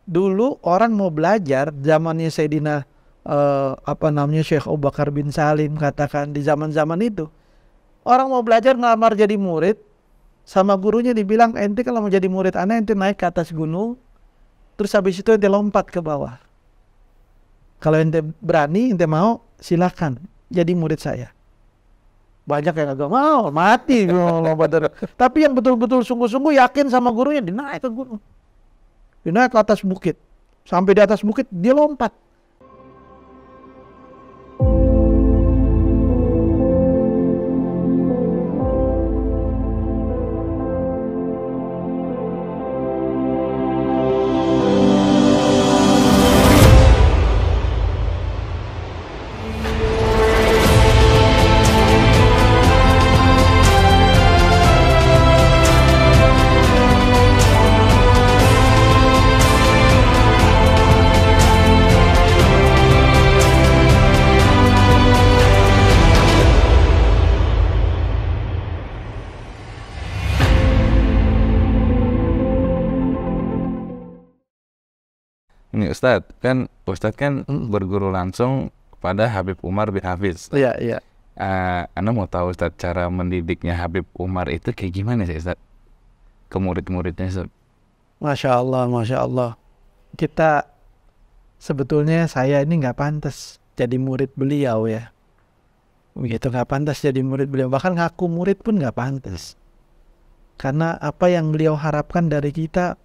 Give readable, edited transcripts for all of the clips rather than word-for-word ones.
Dulu orang mau belajar zamannya Sayyidina Syekh Abu Bakar bin Salim, katakan di zaman-zaman itu orang mau belajar ngelamar jadi murid, sama gurunya dibilang, ente kalau mau jadi murid anak ente naik ke atas gunung, terus habis itu ente lompat ke bawah. Kalau ente berani, ente mau, silakan jadi murid saya. Banyak yang agak mau, mati. Tapi yang betul-betul sungguh-sungguh yakin sama gurunya, dinaik ke gunung, dinaik ke atas bukit. Sampai di atas bukit dia lompat. Ini Ustadz kan berguru langsung kepada Habib Umar bin Hafiz. Iya, iya. Anda mau tahu Ustadz cara mendidiknya Habib Umar itu kayak gimana sih Ustadz? Ke murid-muridnya Ustadz. Masya Allah, Masya Allah. Kita sebetulnya saya ini nggak pantas jadi murid beliau ya. Begitu, nggak pantas jadi murid beliau. Bahkan ngaku murid pun nggak pantas. Karena apa yang beliau harapkan dari kita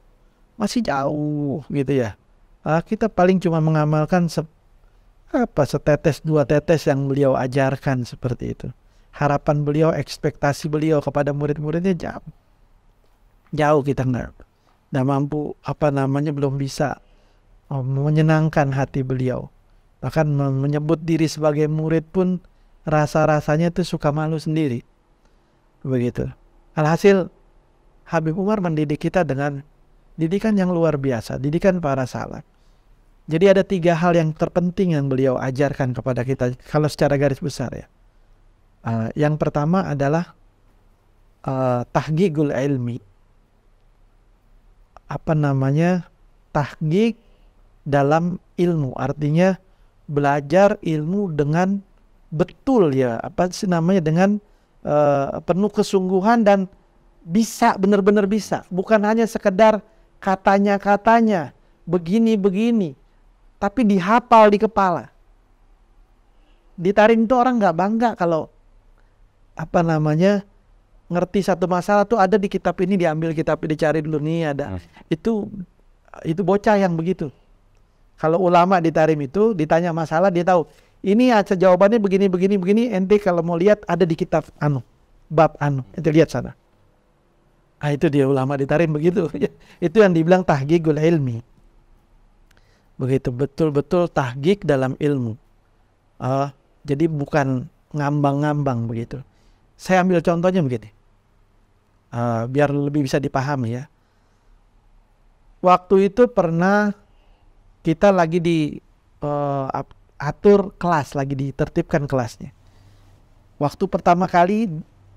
masih jauh gitu ya. Kita paling cuma mengamalkan setetes dua tetes yang beliau ajarkan seperti itu. Harapan beliau, ekspektasi beliau kepada murid-muridnya jauh. Jauh kita nggak mampu belum bisa menyenangkan hati beliau. Bahkan menyebut diri sebagai murid pun rasa-rasanya itu suka malu sendiri. Begitu. Alhasil Habib Umar mendidik kita dengan didikan yang luar biasa, didikan para salaf. Jadi ada 3 hal yang terpenting yang beliau ajarkan kepada kita kalau secara garis besar ya. Yang pertama adalah tahqiqul ilmi. Tahqiq dalam ilmu, artinya belajar ilmu dengan betul ya, dengan penuh kesungguhan dan bisa, benar-benar bisa, bukan hanya sekedar katanya-katanya begini-begini, tapi dihafal di kepala. Di Tarim itu orang nggak bangga kalau ngerti satu masalah tuh ada di kitab ini, diambil kitab ini, dicari dulu nih ada. Itu bocah yang begitu. Kalau ulama di Tarim itu ditanya masalah dia tahu. Ini aja jawabannya begini. Ente kalau mau lihat ada di kitab bab ente lihat sana. Itu dia ulama di Tarim begitu. Itu yang dibilang tahqiqul ilmi. Begitu, betul-betul tahqiq dalam ilmu. Jadi bukan ngambang-ngambang begitu. Saya ambil contohnya begini, biar lebih bisa dipahami ya. Waktu itu pernah kita lagi atur kelas, lagi ditertibkan kelasnya. Waktu pertama kali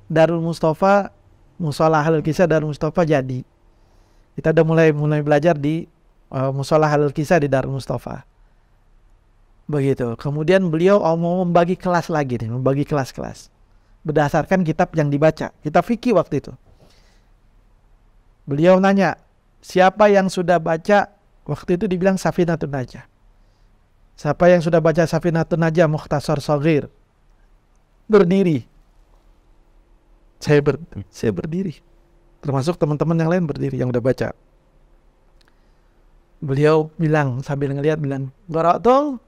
Darul Mustafa, Musola Ahlul Kisah Darul Mustafa jadi. Kita udah mulai belajar di Musola Ahlul Kisah di Darul Mustafa. Begitu. Kemudian beliau mau membagi kelas lagi nih, membagi kelas-kelas berdasarkan kitab yang dibaca. Kitab fikih waktu itu. Beliau nanya, siapa yang sudah baca, waktu itu dibilang Safinatun Najah. Siapa yang sudah baca Safinatun Najah Mukhtasar Shaghir? Berdiri. Saya berdiri. Termasuk teman-teman yang lain berdiri yang udah baca. Beliau bilang sambil ngelihat, bilang, "Gorotul,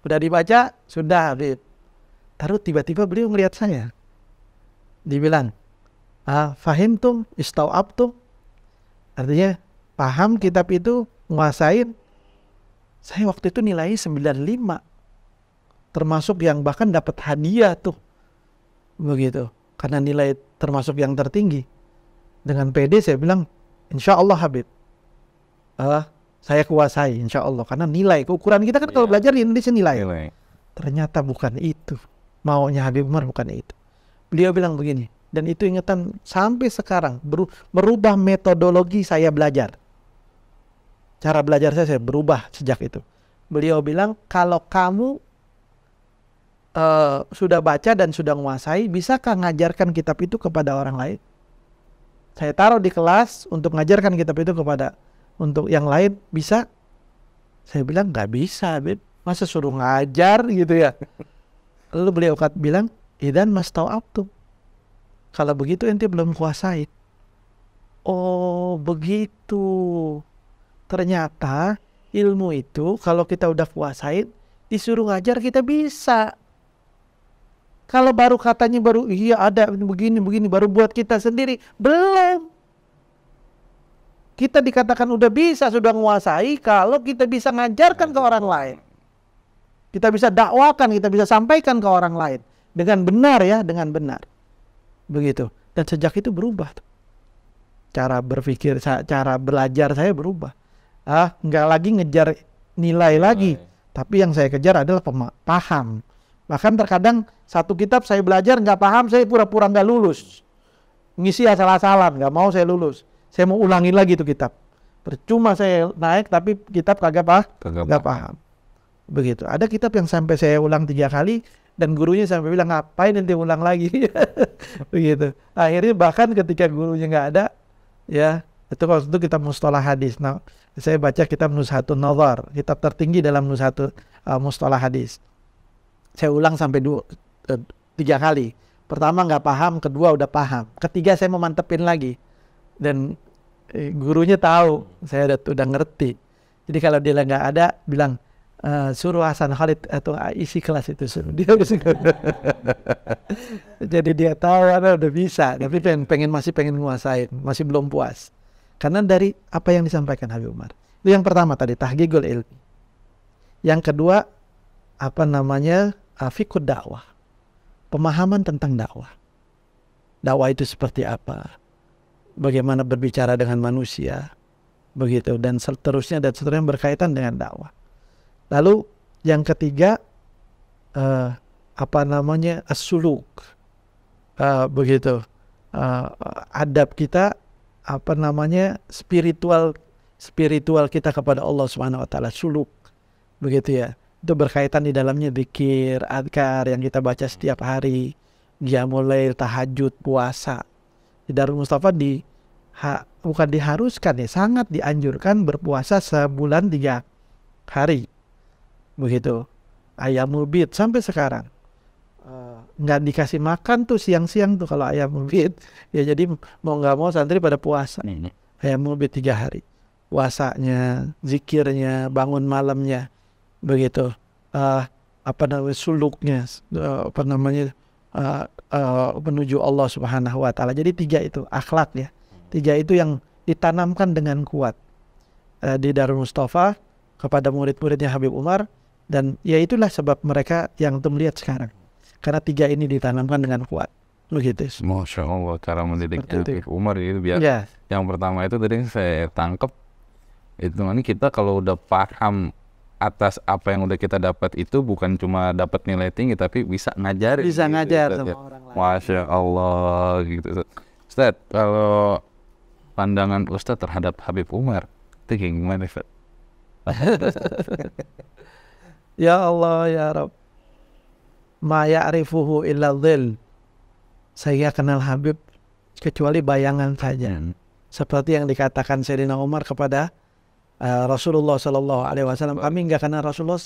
udah dibaca?" "Sudah, Habib." Taruh tiba-tiba beliau ngelihat saya. Dibilang, "Fahimtum, istau'abtum?" Artinya, paham kitab itu, nguasain. Saya waktu itu nilainya 95. Termasuk yang bahkan dapat hadiah tuh. Begitu. Karena nilai termasuk yang tertinggi. Dengan PD saya bilang, "Insya Allah Habib, saya kuasai insya Allah." Karena nilai, ukuran kita kan kalau belajar di Indonesia nilai. Ternyata bukan itu. Maunya Habib Umar bukan itu. Beliau bilang begini, dan itu ingatan sampai sekarang, merubah metodologi saya belajar. Cara belajar saya berubah sejak itu. Beliau bilang, kalau kamu sudah baca dan sudah menguasai, bisakah ngajarkan kitab itu kepada orang lain? Saya taruh di kelas untuk ngajarkan kitab itu kepada untuk yang lain, bisa? Saya bilang nggak bisa, Beb. Masa suruh ngajar gitu ya? Lalu beliau bilang, idan mastau'abtum. Kalau begitu ente belum kuasai. Oh begitu. Ternyata ilmu itu kalau kita udah kuasain, disuruh ngajar kita bisa. Kalau baru katanya iya ada begini baru buat kita sendiri, belum. Kita dikatakan udah bisa, sudah menguasai kalau kita bisa ngajarkan ke orang lain. Kita bisa dakwakan, kita bisa sampaikan ke orang lain dengan benar ya, dengan benar. Begitu. Dan sejak itu berubah. Cara berpikir, cara belajar saya berubah. Nggak lagi ngejar nilai lagi, tapi yang saya kejar adalah paham. Bahkan terkadang satu kitab saya belajar nggak paham, saya pura-pura nggak lulus, ngisi asal-asalan, nggak mau saya lulus, saya mau ulangin lagi itu kitab. Percuma saya naik tapi kitab kagak paham. Begitu. Ada kitab yang sampai saya ulang 3 kali dan gurunya sampai bilang ngapain nanti ulang lagi. Begitu. Akhirnya bahkan ketika gurunya nggak ada, ya itu kalau itu kitab mustalah hadis. Nah, saya baca kitab Nuzhatun Nazar, kitab tertinggi dalam Nuzhatun mustalah hadis. Saya ulang sampai 3 kali. Pertama nggak paham, kedua udah paham, ketiga saya mau mantepin lagi. Dan gurunya tahu saya udah ngerti. Jadi kalau dia nggak ada, bilang suruh Hasan Khalid atau isi kelas itu suruh dia. Jadi dia tahu udah bisa, tapi masih pengen nguasain, masih belum puas. Karena dari apa yang disampaikan Habib Umar. Itu yang pertama tadi, tahqiqul ilmi. Yang kedua, fiqh dakwah. Pemahaman tentang dakwah. Dakwah itu seperti apa? Bagaimana berbicara dengan manusia? Begitu, dan seterusnya berkaitan dengan dakwah. Lalu yang ketiga, as-suluk. Begitu. Adab kita, spiritual kita kepada Allah Subhanahu wa taala, suluk. Begitu ya. Itu berkaitan di dalamnya zikir, adkar yang kita baca setiap hari, qiyamul lail, tahajud, puasa. Di Darul Mustafa bukan diharuskan ya, sangat dianjurkan berpuasa sebulan 3 hari. Begitu. Ayamul bid sampai sekarang. Nggak dikasih makan tuh siang-siang tuh kalau ayamul bid. Ya jadi mau nggak mau santri pada puasa. Ayamul bid 3 hari. Puasanya, zikirnya, bangun malamnya. Begitu. Suluknya, menuju Allah Subhanahu wa taala. Jadi 3 itu akhlak ya. 3 itu yang ditanamkan dengan kuat di Darul Mustafa kepada murid-muridnya Habib Umar, dan ya itulah sebab mereka yang melihat sekarang. Karena 3 ini ditanamkan dengan kuat. Begitu. Masya Allah cara mendidik Habib Umar itu biar. Ya. Yang pertama itu tadi saya tangkap itu nanti kita kalau udah paham atas apa yang udah kita dapat itu bukan cuma dapat nilai tinggi tapi bisa ngajar. Bisa ngajar sama orang lain. Masya Allah gitu. Ustaz, kalau pandangan Ustaz terhadap Habib Umar itu gimana, Ustaz? Ya Allah ya Rabb, ma ya'rifuhu illa dhil. Saya kenal Habib kecuali bayangan saja. Seperti yang dikatakan Sayyidina Umar kepada Rasulullah Sallallahu Alaihi Wasallam, kami nggak kenal Rasulullah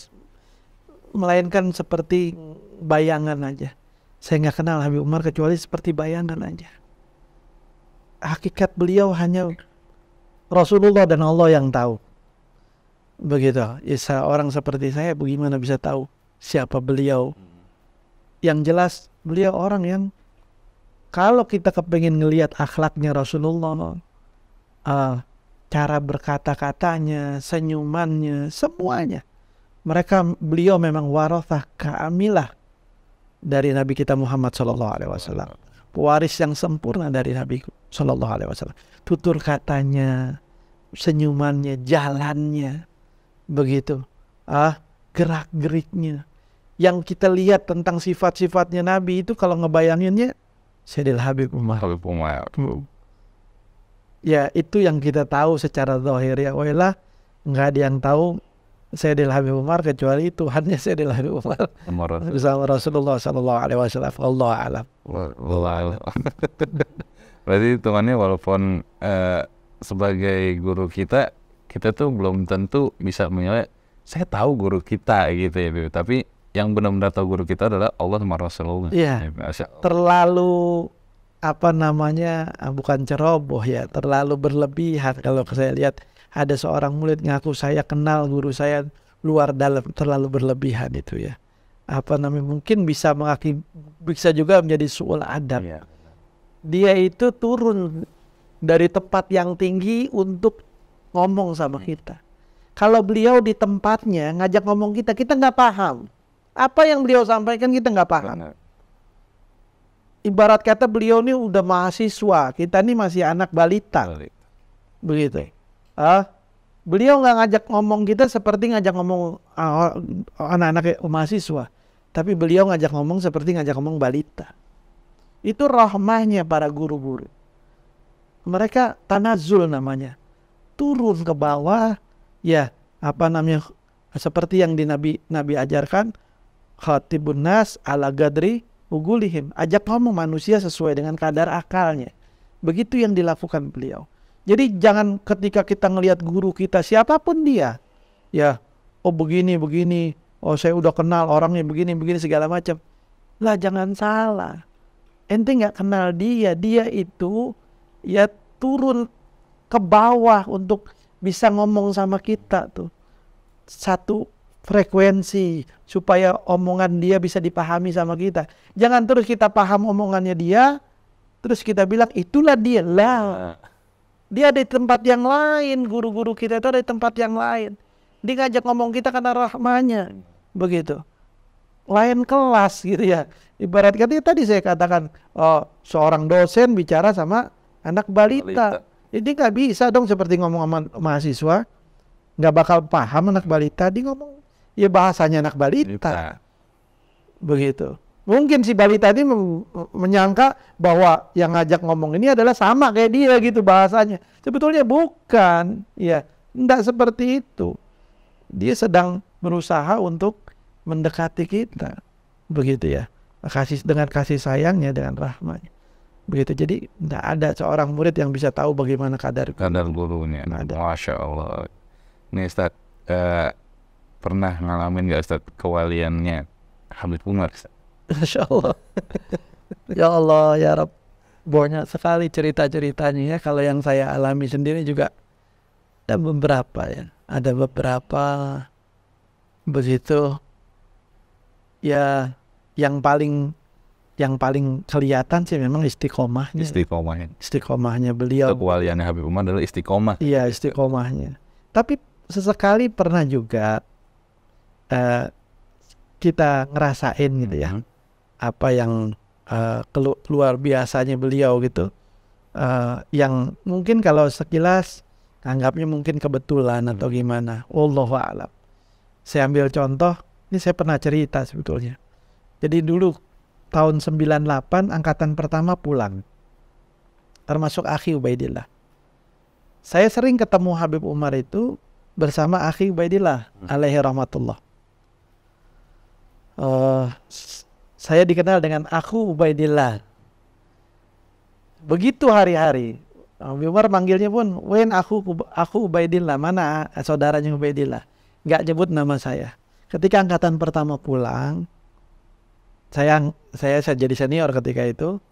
melainkan seperti bayangan aja. Saya nggak kenal Habib Umar kecuali seperti bayangan aja. Hakikat beliau hanya Rasulullah dan Allah yang tahu. Begitu. Ya, orang seperti saya bagaimana bisa tahu siapa beliau? Yang jelas beliau orang yang kalau kita kepengin ngelihat akhlaknya Rasulullah, cara berkata-katanya, senyumannya, semuanya. Beliau memang warathah kamilah dari Nabi kita Muhammad Sallallahu Alaihi Wasallam. Pewaris yang sempurna dari Nabi Sallallahu Alaihi Wasallam. Tutur katanya, senyumannya, jalannya, begitu. Gerak-geriknya. Yang kita lihat tentang sifat-sifatnya Nabi itu kalau ngebayanginnya Sayyidil Habib Umar. Ya itu yang kita tahu secara zahir ya. Wailah nggak ada yang tahu Sayyidil Habib Umar kecuali Tuhannya Sayyidil Habib Umar bersama Rasulullah Sallallahu Alaihi Wasallam. Allah alam. Berarti hitungannya walaupun sebagai guru kita tuh belum tentu bisa menilai. Saya tahu guru kita gitu ya, tapi yang benar-benar tahu guru kita adalah Allah sama Rasulullah. Iya. Terlalu bukan ceroboh ya, terlalu berlebihan. Kalau saya lihat ada seorang murid ngaku saya kenal guru saya luar dalam, terlalu berlebihan itu ya. Mungkin bisa juga menjadi su'ul adab. Iya. Dia itu turun dari tempat yang tinggi untuk ngomong sama kita. Kalau beliau di tempatnya ngajak ngomong kita nggak paham. Apa yang beliau sampaikan kita nggak paham. Ibarat kata beliau ini udah mahasiswa, kita ini masih anak balita. Begitu. Beliau nggak ngajak ngomong kita seperti ngajak ngomong anak-anak mahasiswa. Tapi beliau ngajak ngomong seperti ngajak ngomong balita. Itu rahmahnya para guru-guru. Mereka tanazul namanya. Turun ke bawah. Ya, seperti yang di Nabi ajarkan, khatibun nas ala gadri ugulihim, ajak ngomong manusia sesuai dengan kadar akalnya. Begitu yang dilakukan beliau. Jadi jangan ketika kita ngelihat guru kita siapapun dia, ya, oh begini, oh saya udah kenal orangnya begini segala macam. Lah jangan salah. Ente nggak kenal dia itu ya turun ke bawah untuk bisa ngomong sama kita tuh. Satu frekuensi supaya omongan dia bisa dipahami sama kita. Jangan terus kita paham omongannya dia, terus kita bilang itulah dia. Lah, dia ada di tempat yang lain. Guru-guru kita itu ada di tempat yang lain. Dia ngajak ngomong kita karena rahmanya. Begitu. Lain kelas gitu ya. Ibarat katanya tadi saya katakan, seorang dosen bicara sama anak balita. Jadi nggak bisa dong seperti ngomong sama mahasiswa. Nggak bakal paham anak balita. Dia ngomong ya bahasanya anak balita. Begitu. Mungkin si balita ini menyangka bahwa yang ngajak ngomong ini adalah sama kayak dia gitu bahasanya. Sebetulnya bukan. Ya, enggak seperti itu. Dia sedang berusaha untuk mendekati kita. Begitu ya. Dengan kasih sayangnya, dengan rahmanya. Begitu. Jadi enggak ada seorang murid yang bisa tahu bagaimana kadar gurunya. Masya Allah. Nih Ustaz, pernah ngalamin gak Ustaz kewaliannya Habib Umar? Masya Allah. Ya Allah, ya Rabb. Banyak sekali cerita-ceritanya ya. Kalau yang saya alami sendiri juga ada beberapa ya. Ada beberapa begitu. Ya, yang paling kelihatan sih memang istiqomahnya. Istiqomahnya beliau. Kewaliannya Habib Umar adalah istiqomah. Iya, istiqomahnya. Tapi sesekali pernah juga kita ngerasain gitu ya. Apa yang luar biasanya beliau gitu. Yang mungkin kalau sekilas anggapnya mungkin kebetulan atau gimana. Wallahu a'lam. Saya ambil contoh, ini saya pernah cerita sebetulnya. Jadi dulu tahun 98 angkatan pertama pulang. Termasuk akhi Ubaidillah. Saya sering ketemu Habib Umar itu bersama akhi Ubaidillah alaihi rahmatullah. Saya dikenal dengan aku Ubaidillah. Begitu hari-hari Habib Umar manggilnya pun Wen aku Ubaidillah, mana saudaranya Ubaidillah. Gak nyebut nama saya. Ketika angkatan pertama pulang, saya jadi senior ketika itu,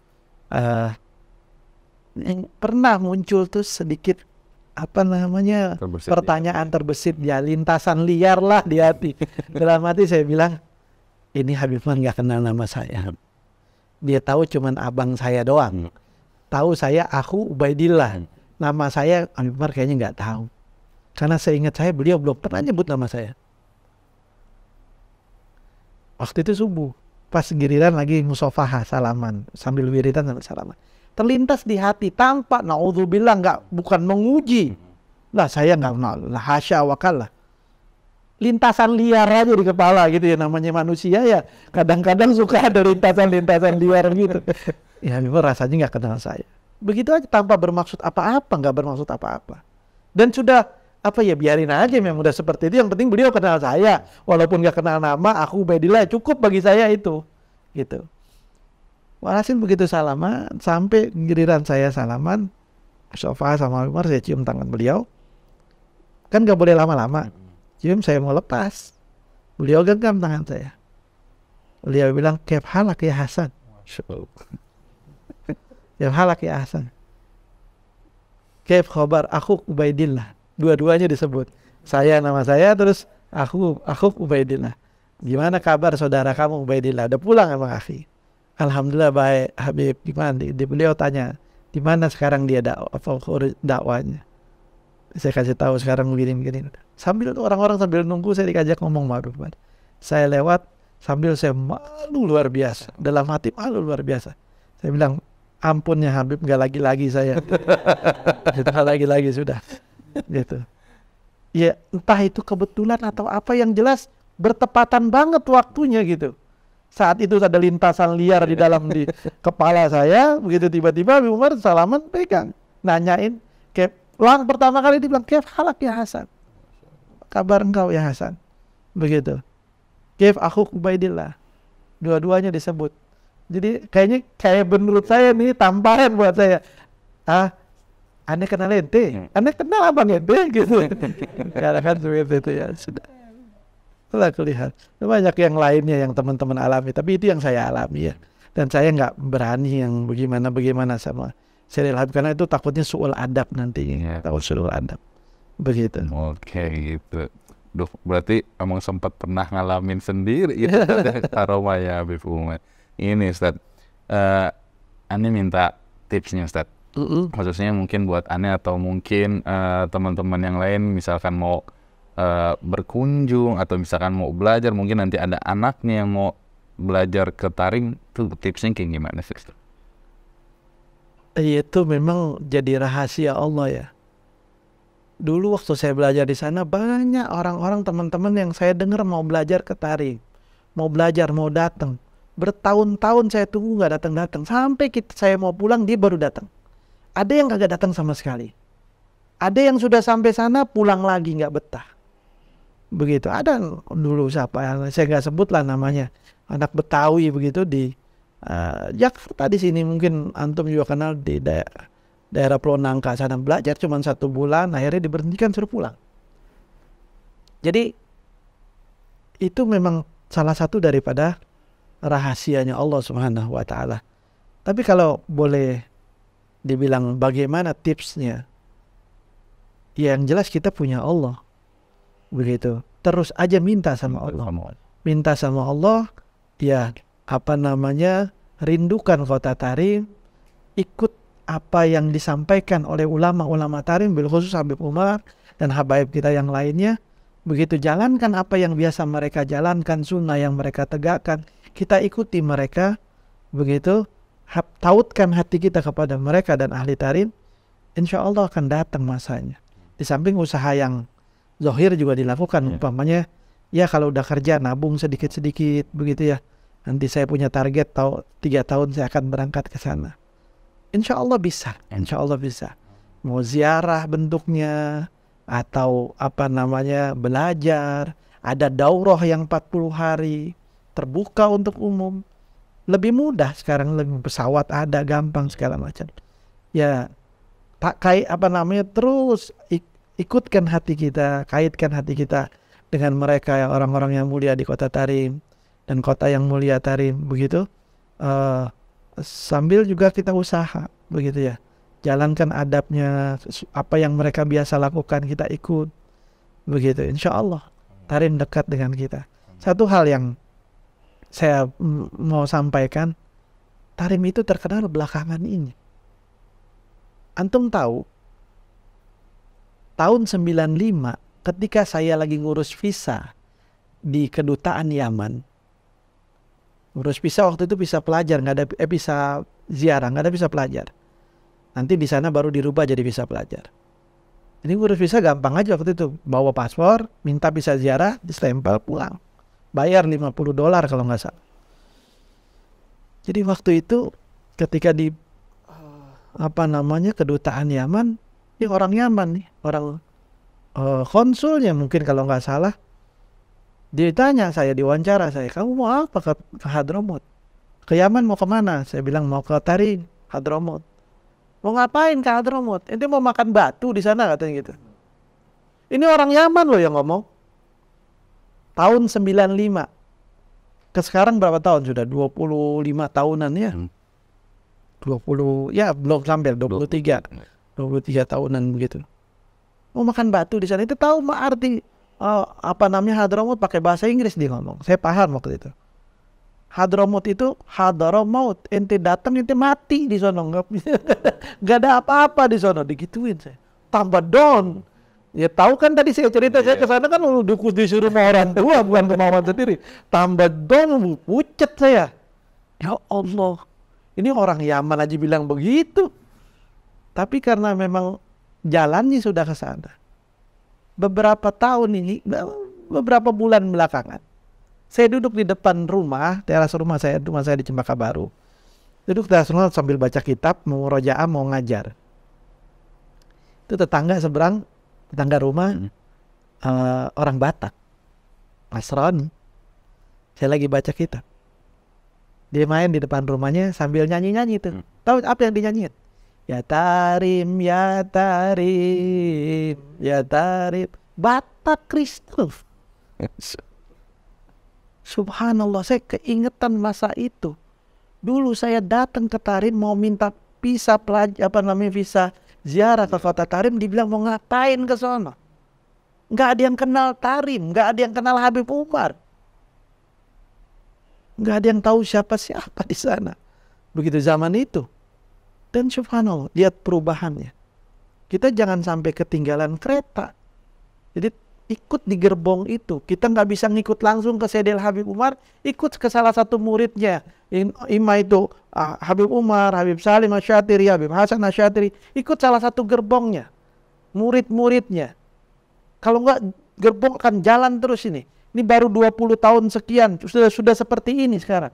pernah muncul tuh sedikit pertanyaan terbesit ya, lintasan liar lah di hati. Dalam hati saya bilang, ini Habib Umar gak kenal nama saya. Dia tahu cuman abang saya doang. Tahu saya aku Ubaidillah. Nama saya Habib Umar kayaknya gak tahu. Karena seingat saya beliau belum pernah nyebut nama saya. Waktu itu subuh, pas giliran lagi musafahah salaman, sambil wiridan sambil salaman. Terlintas di hati tanpa naudzubillah, bukan menguji. Lah saya nggak kenal, lah hasya wakallah. Lintasan liar aja di kepala gitu ya, namanya manusia ya. Kadang-kadang suka ada lintasan-lintasan liar gitu. Ya memang rasanya nggak kenal saya. Begitu aja tanpa bermaksud apa-apa, nggak bermaksud apa-apa. Dan sudah Apa ya, biarin aja memang udah seperti itu, yang penting beliau kenal saya, walaupun gak kenal nama, aku Ubaidillah, cukup bagi saya itu, gitu. Walhasil begitu salaman, sampai giliran saya salaman, Sofa sama Umar, saya cium tangan beliau, kan gak boleh lama-lama, cium saya mau lepas, beliau genggam tangan saya, beliau bilang, "Kaif halak ya Hasan?" "Kaif halak ya Hasan?" "Kaif khobar aku Ubaidillah." Dua-duanya disebut. Saya, nama saya, terus aku Ubaidillah. "Gimana kabar saudara kamu Ubaidillah? Udah pulang emang akhi?" "Alhamdulillah baik Habib." "Gimana?" Beliau tanya, "Di mana sekarang dia dakwanya?" Saya kasih tahu sekarang begini. Sambil orang-orang sambil nunggu, saya dikajak ngomong ma'ruf. Saya lewat sambil saya malu luar biasa. Dalam hati malu luar biasa. Saya bilang, "Ampun ya Habib, gak lagi-lagi saya." Gak lagi-lagi sudah. Gitu. Ya entah itu kebetulan atau apa, yang jelas bertepatan banget waktunya gitu. Saat itu ada lintasan liar di dalam di kepala saya, begitu tiba-tiba Habib Umar salaman pegang, nanyain, pertama kali dibilang, "Kaif halak ya Hasan?" "Kabar engkau ya Hasan?" Begitu. "Kaif akhuk Ubaidillah." Dua-duanya disebut. Jadi kayak menurut saya nih tamparan buat saya. Aneh kenal ente, aneh kenal abang ente gitu. Karena kan seperti itu ya, sudah. Itulah kulihat. Banyak yang lainnya yang teman-teman alami, tapi itu yang saya alami ya. Dan saya nggak berani yang bagaimana sama Syaril Habib, karena itu takutnya suul adab nantinya. Takut suul adab. Begitu. Oke gitu. Duh, berarti emang sempat pernah ngalamin sendiri itu aroma ya Habib Umar. Ini Ustaz, Ane minta tipsnya Ustaz. Khususnya mungkin buat Ane atau mungkin teman-teman yang lain, misalkan mau berkunjung atau misalkan mau belajar, mungkin nanti ada anaknya yang mau belajar ke tarim, tuh tipsnya kayak gimana sih? Itu memang jadi rahasia Allah ya. Dulu waktu saya belajar di sana, banyak orang-orang teman-teman yang saya dengar mau belajar ke tarim, mau belajar, mau datang. Bertahun-tahun saya tunggu nggak datang-datang, sampai saya mau pulang dia baru datang. Ada yang kagak datang sama sekali. Ada yang sudah sampai sana pulang lagi nggak betah. Begitu. Ada dulu siapa yang saya nggak sebut lah namanya, anak Betawi begitu di Jakarta di sini, mungkin antum juga kenal, di daerah Pulau Nangka sana, belajar cuma 1 bulan, akhirnya diberhentikan suruh pulang. Jadi itu memang salah satu daripada rahasianya Allah Subhanahu wa Ta'ala. Tapi kalau boleh dibilang bagaimana tipsnya, yang jelas kita punya Allah, begitu. Terus aja minta sama Allah, minta sama Allah, ya rindukan kota tarim, ikut apa yang disampaikan oleh ulama-ulama tarim, bil khusus Habib Umar dan habaib kita yang lainnya. Begitu, jalankan apa yang biasa mereka jalankan, sunnah yang mereka tegakkan, kita ikuti mereka. Begitu, tautkan hati kita kepada mereka dan ahli tarim, insya Allah akan datang masanya. Di samping usaha yang zahir juga dilakukan, umpamanya ya kalau udah kerja nabung sedikit-sedikit begitu ya. Nanti saya punya target 3 tahun saya akan berangkat ke sana. Insya Allah bisa, insya Allah bisa. Mau ziarah bentuknya, atau belajar, ada daurah yang 40 hari, terbuka untuk umum. Lebih mudah sekarang, lebih pesawat ada, gampang segala macam. Ya, terus ikutkan hati kita, kaitkan hati kita dengan mereka, yang orang-orang yang mulia di kota tarim dan kota yang mulia tarim, begitu. Sambil juga kita usaha, begitu ya. Jalankan adabnya, apa yang mereka biasa lakukan kita ikut, begitu. Insya Allah tarim dekat dengan kita. Satu hal yang saya mau sampaikan, tarim itu terkenal belakangan ini. Antum tahu, tahun 95 ketika saya lagi ngurus visa di kedutaan Yaman, ngurus visa waktu itu visa pelajar, nggak ada visa ziarah, nggak ada visa pelajar. Nanti di sana baru dirubah jadi visa pelajar. Ini ngurus visa gampang aja waktu itu, bawa paspor, minta visa ziarah, distempel, pulang. Bayar $50 kalau nggak salah. Jadi waktu itu ketika di kedutaan Yaman, ini orang Yaman nih, orang konsulnya mungkin kalau nggak salah, ditanya saya, diwawancara saya, kamu mau apa ke Hadramaut? Ke Yaman mau kemana? Saya bilang mau ke Tarim, Hadramaut. Mau ngapain ke Hadramaut? Ente mau makan batu di sana katanya gitu. Ini orang Yaman loh yang ngomong. Tahun 95. Ke sekarang berapa tahun sudah? 25 tahunan ya. 20 ya belum sampai 23. 23 tahunan begitu. Mau makan batu di sana, itu tahu arti apa namanya Hadramaut pakai bahasa Inggris dia ngomong. Saya paham waktu itu. Hadramaut itu Hadramaut, ente datang ente mati di sono, nggak ada apa-apa di sono, digituin saya. Tambah down. Ya tahu kan tadi saya cerita saya ke sana kan disuruh sama orang tua bukan kemauan sendiri. Tambah down, pucet saya. Ya Allah, ini orang Yaman aja bilang begitu. Tapi karena memang jalannya sudah ke sana. Beberapa tahun ini, beberapa bulan belakangan, saya duduk di depan rumah, teras rumah saya di Cempaka Baru. Duduk di teras rumah sambil baca kitab, mau rojaah, mau ngajar. Itu tetangga seberang, tetangga rumah, orang Batak, Nasrani. Saya lagi baca kitab. Dia main di depan rumahnya sambil nyanyi-nyanyi tuh. Tahu apa yang dinyanyiin? Ya Tarim, ya Tarim, ya Tarim. Batak Kristen. Subhanallah, saya keingetan masa itu. Dulu saya datang ke Tarim mau minta visa visa ziarah ke kota Tarim, dibilang mau ngapain ke sana? Nggak ada yang kenal Tarim, nggak ada yang kenal Habib Umar. Nggak ada yang tahu siapa-siapa di sana. Begitu zaman itu. Dan subhanallah, lihat perubahannya. Kita jangan sampai ketinggalan kereta. Jadi ikut di gerbong itu. Kita nggak bisa ngikut langsung ke Sayyidil Habib Umar, ikut ke salah satu muridnya. Ima itu Habib Umar, Habib Salim Asyatiri, Habib Hasan Asyatiri. Ikut salah satu gerbongnya. Murid-muridnya. Kalau nggak, gerbong akan jalan terus ini. Ini baru 20 tahun sekian, sudah seperti ini sekarang.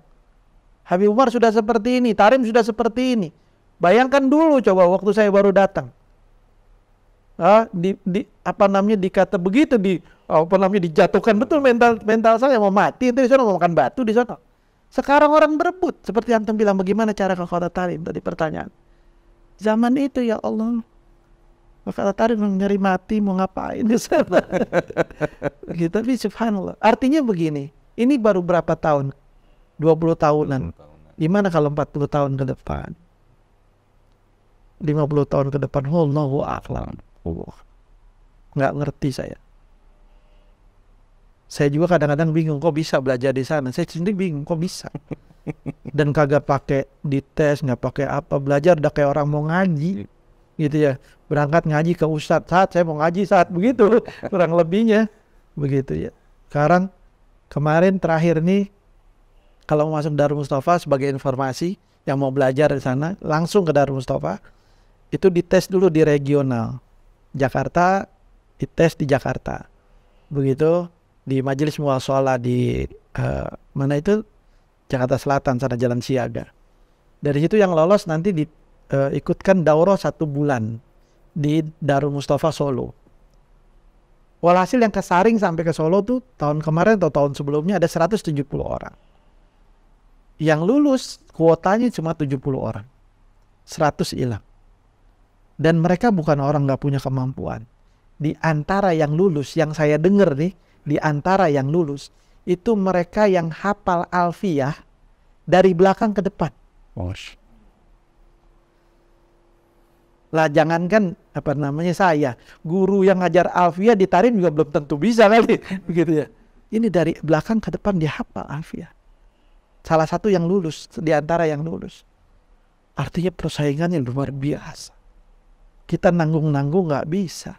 Habib Umar sudah seperti ini, Tarim sudah seperti ini. Bayangkan dulu coba waktu saya baru datang. Dikata begitu, dijatuhkan betul mental saya, mau mati itu di sana, mau makan batu di sana. Sekarang orang berebut seperti antum bilang, bagaimana cara ke kota Tarim tadi pertanyaan. Zaman itu ya Allah, kota Tarim nyari mati, mau ngapain di sana. Gitu, tapi subhanallah. Artinya begini, ini baru berapa tahun? 20 tahunan. Gimana kalau 40 tahun ke depan? 50 tahun ke depan, Allahu a'lam. Nggak ngerti saya. Saya juga kadang-kadang bingung kok bisa belajar di sana. Saya sendiri bingung kok bisa. Dan kagak pakai dites, nggak pakai apa, belajar udah kayak orang mau ngaji, gitu ya. Berangkat ngaji ke ustadz, saat saya mau ngaji saat begitu, kurang lebihnya begitu ya. Sekarang kemarin terakhir nih, kalau mau masuk Darul Mustafa sebagai informasi, yang mau belajar di sana langsung ke Darul Mustafa, itu dites dulu di regional. Jakarta, dites di Jakarta. Begitu di Majelis Muwasalah di mana itu? Jakarta Selatan, sana Jalan Siaga. Dari situ yang lolos nanti ikutkan daurah 1 bulan di Darul Mustafa Solo. Walhasil yang kesaring sampai ke Solo tuh tahun kemarin atau tahun sebelumnya ada 170 orang. Yang lulus kuotanya cuma 70 orang. 100 hilang. Dan mereka bukan orang nggak punya kemampuan. Di antara yang lulus, yang saya dengar nih, di antara yang lulus, itu mereka yang hafal alfiyah dari belakang ke depan. Lah jangankan saya, guru yang ngajar alfiyah di Tarim juga belum tentu bisa kali, begitu ya. Ini dari belakang ke depan dia hafal alfiyah. Salah satu yang lulus, di antara yang lulus. Artinya persaingannya luar biasa. Kita nanggung-nanggung nggak bisa.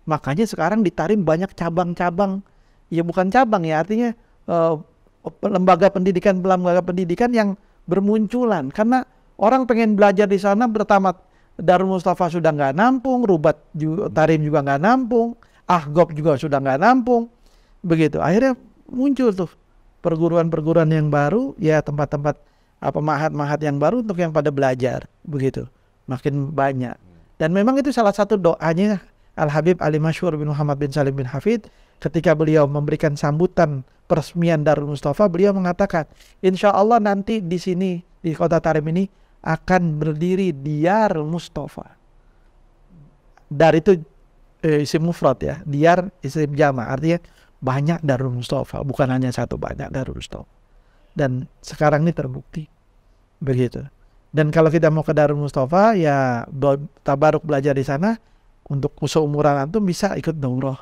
Makanya sekarang di Tarim banyak cabang-cabang, ya bukan cabang ya, artinya lembaga pendidikan yang bermunculan. Karena orang pengen belajar di sana, pertama Darul Mustafa sudah nggak nampung, Rubat Tarim juga nggak nampung, Ahgop juga sudah nggak nampung, begitu. Akhirnya muncul tuh perguruan-perguruan yang baru, ya tempat-tempat mahat-mahat yang baru untuk yang pada belajar, begitu. Makin banyak. Dan memang itu salah satu doanya Al-Habib Ali Masyhur bin Muhammad bin Salim bin Hafid, ketika beliau memberikan sambutan peresmian Darul Mustafa, beliau mengatakan, insya Allah nanti di sini, di kota Tarim ini akan berdiri Diyar Mustafa. Dar itu isim mufrad ya, Diyar isim jama, artinya banyak Darul Mustafa, bukan hanya satu, banyak Darul Mustafa. Dan sekarang ini terbukti begitu. Dan kalau kita mau ke Darul Mustafa, ya tabaruk belajar di sana. Untuk seumuran antum bisa ikut daurah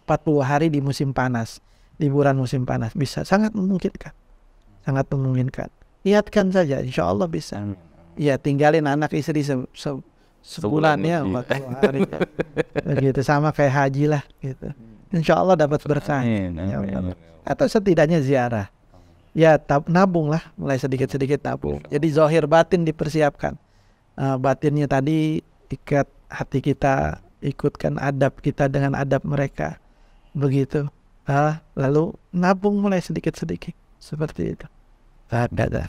40 hari di musim panas, liburan musim panas, bisa, sangat memungkinkan, sangat memungkinkan. Niatkan saja, insya Allah bisa. Ya, tinggalin anak istri sebulan ya, 40 hari. Begitu, sama kayak haji lah gitu. Insya Allah dapat berkah. Atau setidaknya ziarah. Ya, nabung lah, mulai sedikit-sedikit nabung. Jadi zahir batin dipersiapkan. Batinnya tadi ikat hati kita, ikutkan adab kita dengan adab mereka, begitu. Lalu nabung mulai sedikit-sedikit, seperti itu.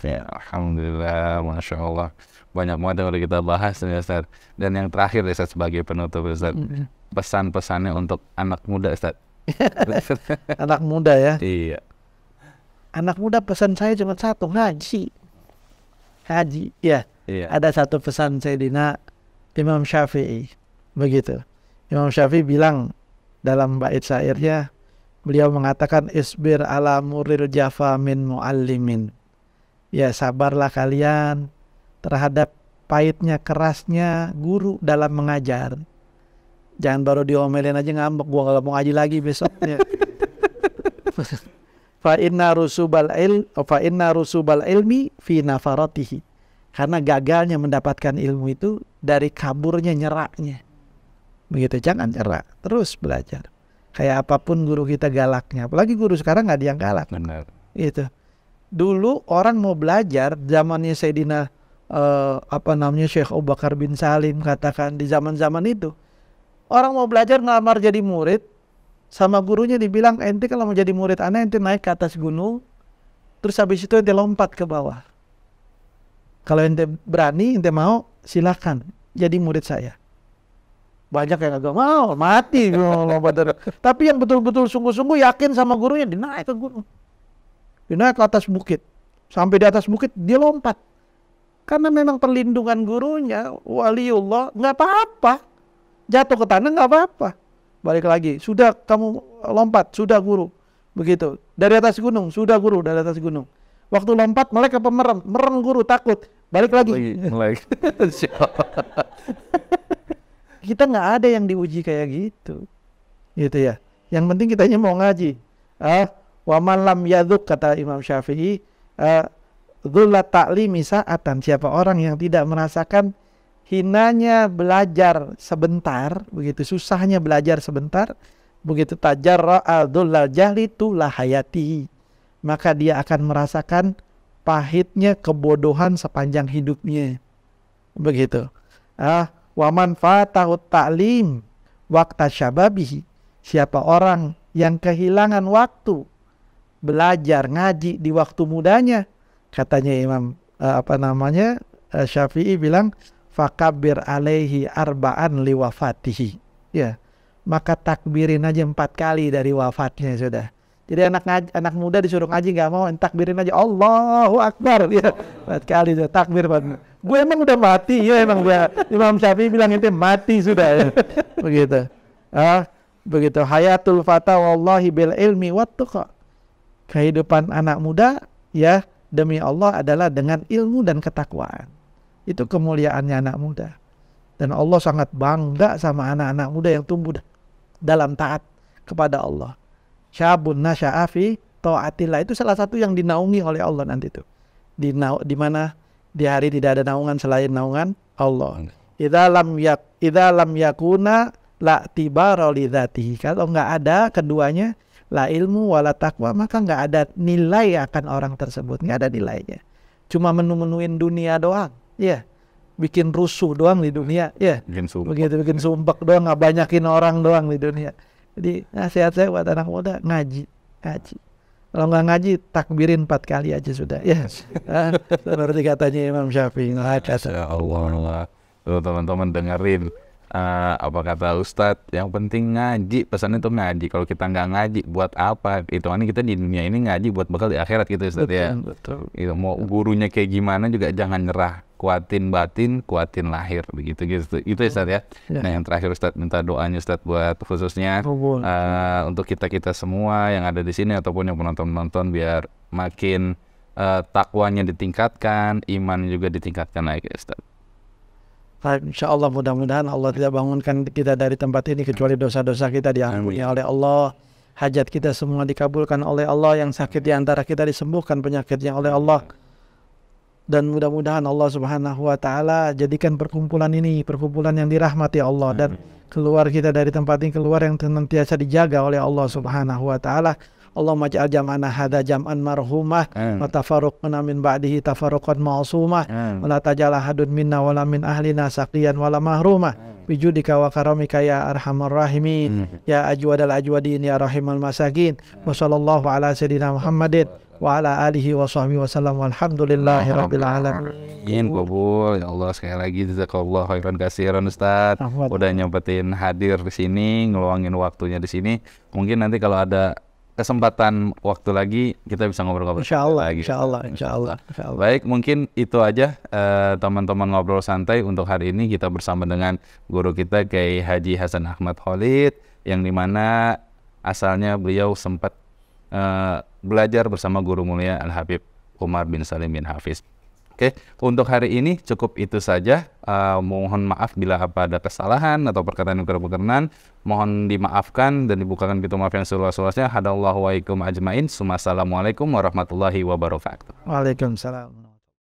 Ya, alhamdulillah, masya Allah, banyak banget yang udah kita bahas ya Ustaz. Dan yang terakhir Ustaz, sebagai penutup Ustaz, pesan-pesannya untuk anak muda Ustaz. Anak muda ya. Iya. Anak muda, pesan saya cuma satu, ngaji ya. Iya. Ada satu pesan Sayyidina Imam Syafi'i, begitu. Imam Syafi'i bilang dalam bait syairnya, beliau mengatakan, isbir ala muril jafa min muallimin. Ya, sabarlah kalian terhadap pahitnya, kerasnya guru dalam mengajar. Jangan baru diomelin aja ngambek, gua nggak mau ngaji lagi besoknya. Fa inna rusubal ilmi fi nafaratihi. Karena gagalnya mendapatkan ilmu itu dari kaburnya nyeraknya. Begitu, jangan nyerak, terus belajar. Kayak apapun guru kita galaknya, apalagi guru sekarang nggak ada yang galak. Benar. Gitu. Dulu orang mau belajar, zamannya Sayyidina Syekh Abu Bakar bin Salim, katakan di zaman-zaman itu, orang mau belajar ngelamar jadi murid, sama gurunya dibilang, ente kalau mau jadi murid anak, ente naik ke atas gunung, terus habis itu ente lompat ke bawah. Kalau ente berani, ente mau, silakan jadi murid saya. Banyak yang agak mau, mati. Tapi yang betul-betul sungguh-sungguh yakin sama gurunya, dinaik ke gunung, dinaik ke atas bukit. Sampai di atas bukit, dia lompat. Karena memang perlindungan gurunya, waliullah, nggak apa-apa. Jatuh ke tanah nggak apa-apa. Balik lagi, sudah kamu lompat, sudah guru. Begitu, dari atas gunung, sudah guru, dari atas gunung. Waktu lompat, mereka merem guru, takut. Balik lagi. Kita nggak ada yang diuji kayak gitu. Gitu ya. Yang penting kitanya mau ngaji. Wa man lam yaduk, kata Imam Syafi'i, dzullat ta'limi sa'atan. Siapa orang yang tidak merasakan hinanya belajar sebentar, begitu susahnya belajar sebentar, begitu tajarra'a dzullal jahli tulah hayati, maka dia akan merasakan pahitnya kebodohan sepanjang hidupnya. Begitu. Wa man fatahu ta'lim waqta syababihi. Siapa orang yang kehilangan waktu belajar ngaji di waktu mudanya, katanya Imam Syafi'i bilang, fakabbir alaihi arba'an liwafatihi. Ya, maka takbirin aja 4 kali dari wafatnya sudah. Jadi anak muda disuruh ngaji nggak mau, takbirin aja Allahu Akbar, ya 4 kali sudah takbir. Gue emang udah mati, ya emang dia. Imam Syafi'i bilang itu mati sudah. Ya. Begitu. Begitu. Hayatul fata wallahi bil ilmi wattaqwa. Kehidupan anak muda ya demi Allah adalah dengan ilmu dan ketakwaan. Itu kemuliaannya anak muda. Dan Allah sangat bangga sama anak-anak muda yang tumbuh dalam taat kepada Allah. Syabun nasya'a fi ta'atillah, itu salah satu yang dinaungi oleh Allah nanti itu. Di mana di hari tidak ada naungan selain naungan Allah. Idza lam yakuna la tibara li dzatihi. Kalau enggak ada keduanya, la ilmu wala taqwa, maka enggak ada nilai akan orang tersebut, enggak ada nilainya. Cuma menu-menuin dunia doang. Ya. Bikin rusuh doang di dunia, ya. Bikin sumpek doang, enggak banyakin orang doang di dunia. Jadi nasihat saya buat anak muda, ngaji. Kalau nggak ngaji, takbirin 4 kali aja sudah. Ya, seperti katanya Imam Syafi'i. Ya Allah, tuh teman-teman dengerin Apa kata Ustadz, yang penting ngaji, pesannya tuh ngaji. Kalau kita nggak ngaji buat apa? Hitungannya kita di dunia ini ngaji buat bekal di akhirat gitu Ustadz ya. Betul. Gitu, mau gurunya kayak gimana juga jangan nyerah, kuatin batin, kuatin lahir, begitu gitu. Itu ya Ustadz ya. Ya. Nah yang terakhir Ustadz, minta doanya Ustadz buat khususnya untuk kita semua yang ada di sini ataupun yang penonton biar makin takwanya ditingkatkan, iman juga ditingkatkan lagi Ustadz. Insya Allah mudah-mudahan Allah tidak bangunkan kita dari tempat ini kecuali dosa-dosa kita diampuni oleh Allah, hajat kita semua dikabulkan oleh Allah, yang sakit di antara kita disembuhkan penyakitnya oleh Allah, dan mudah-mudahan Allah Subhanahu wa taala jadikan perkumpulan ini perkumpulan yang dirahmati Allah, dan keluar kita dari tempat ini keluar yang senantiasa dijaga oleh Allah Subhanahu wa taala. Allahumma ja'al jam'ana hadza jam'an marhumah wa tafarruqna min ba'dihi tafarruqan ma'sumah wa la taj'al ahadun minna wa la min ahlina saqiyan wa la mahrumah bijudika wa karamika ya arhamar rahimin ya ajwadal ajwadin ya rahimal masakin wa sallallahu ala sayyidina Muhammadin wa ala alihi wa sahbihi wasallam walhamdulillahi rabbil alamin. Kabul ya Allah, sekali lagi jazakallahu khairan katsiran Ustaz, udah nyempetin hadir di sini, ngeluangin waktunya di sini. Mungkin nanti kalau ada kesempatan waktu lagi kita bisa ngobrol-ngobrol lagi. Insya Allah. Baik, mungkin itu aja teman-teman ngobrol santai untuk hari ini. Kita bersama dengan guru kita Kiai Haji Hasan Ahmad Khalid, yang dimana asalnya beliau sempat belajar bersama guru mulia Al Habib Umar bin Salim bin Hafiz. Oke, untuk hari ini cukup itu saja. Mohon maaf bila ada kesalahan atau perkataan yang kurang berkenan. Mohon dimaafkan dan dibukakan pintu maaf yang seluas-luasnya. Hadallahu wa ikum ajmain. Assalamualaikum warahmatullahi wabarakatuh. Waalaikumsalam.